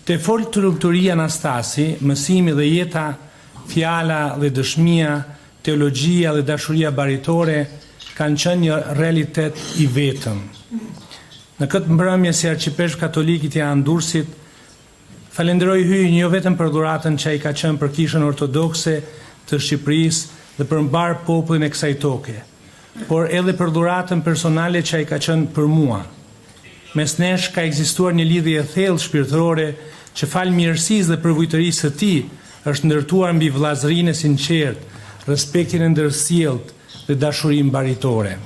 Te fol të lumturia Anastasi, mësimi dhe jeta, fjala dhe dëshmia, teologjia dhe dashuria baritore kanë qenë një realitet i vetëm. Në këtë mbrëmje si arqipeshk katolikit i Andursit, falenderoj hyjin jo vetëm për dhuratën që ai ka qenë për Kishën Ortodokse të Shqipërisë dhe për mbar popullin e kësaj toke, por edhe për dhuratën personale që ai ka qenë për mua. Mes nesh ka ekzistuar një lidhje e thellë shpirtërore që fal mirësisë dhe përvojtërisë së tij është ndërtuar mbi vllazërinë e sinqertë, respektin e ndërsjellët dhe dashurinë baritore.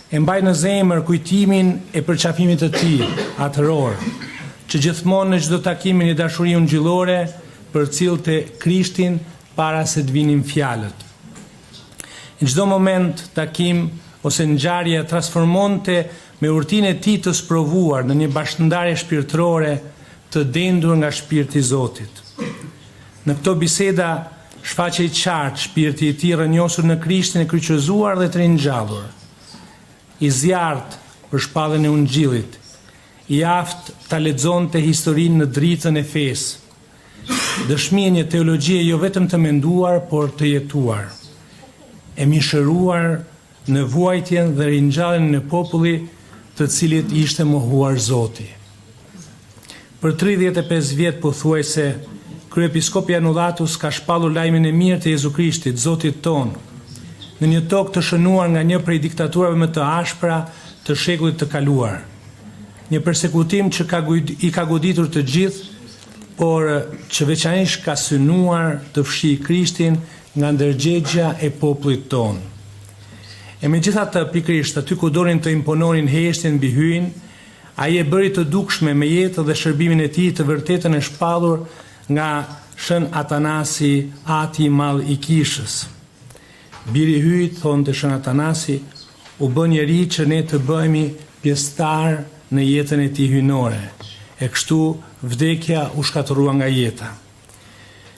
E mbaj në zemër kujtimin e përqafimit të tij atëror, që gjithmonë në çdo takim një dashuri ungjillore përcillte Krishtin para se të vinin fjalët. Në çdo moment, takim ose ngjarje transformonte me urtinë e tij të sprovuar në një bashkëndarje shpirtërore të dendur nga shpirti i Zotit. Në këto biseda shfaqej qartë shpirti i tij rrënjosur në Krishtin e kryqëzuar dhe të ringjallur. I zjarrt për shpallën e ungjillit, i aftë ta lexonte historinë në dritën e fesë. Dëshmi e një teologjie jo vetëm të menduar, por të jetuar. E mishëruar në vuajtjen dhe ringjalljen e popullit të cilit ishte mohuar Zoti. Për 35 vjet pothuajse, kryepiskopi Anullatus ka shpallur lajmin e mirë të Jezu Krishtit, Zotit ton, në një tokë të shënuar nga një prej diktaturave më të ashpra të shekullit të kaluar. Një përsekutim që i ka goditur të gjithë, por që veçanërisht ka synuar të fshijë Krishtin nga ndërgjegjja e popullit ton. E megjithatë, pikërisht aty ku donin të impononin heshtjen mbi hyjin, ai e bëri të dukshme me jetën dhe shërbimin e tij të vërtetën e shpallur nga Shën Atanasi, ati i madh i Kishës. Biri i hyjit, thonte Shën Atanasi, u bë njeri që ne të bëhemi pjesëtar në jetën e tij hyjnore. E kështu vdekja u shkatërrua nga jeta.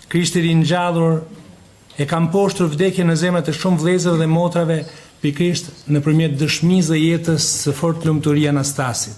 Krishti i ringjallur e ka mposhtur vdekjen në zemrat e shumë vëllezërve dhe motrave, pikërisht nëpërmjet dëshmisë dhe jetës së fortë lumturia Anastasit.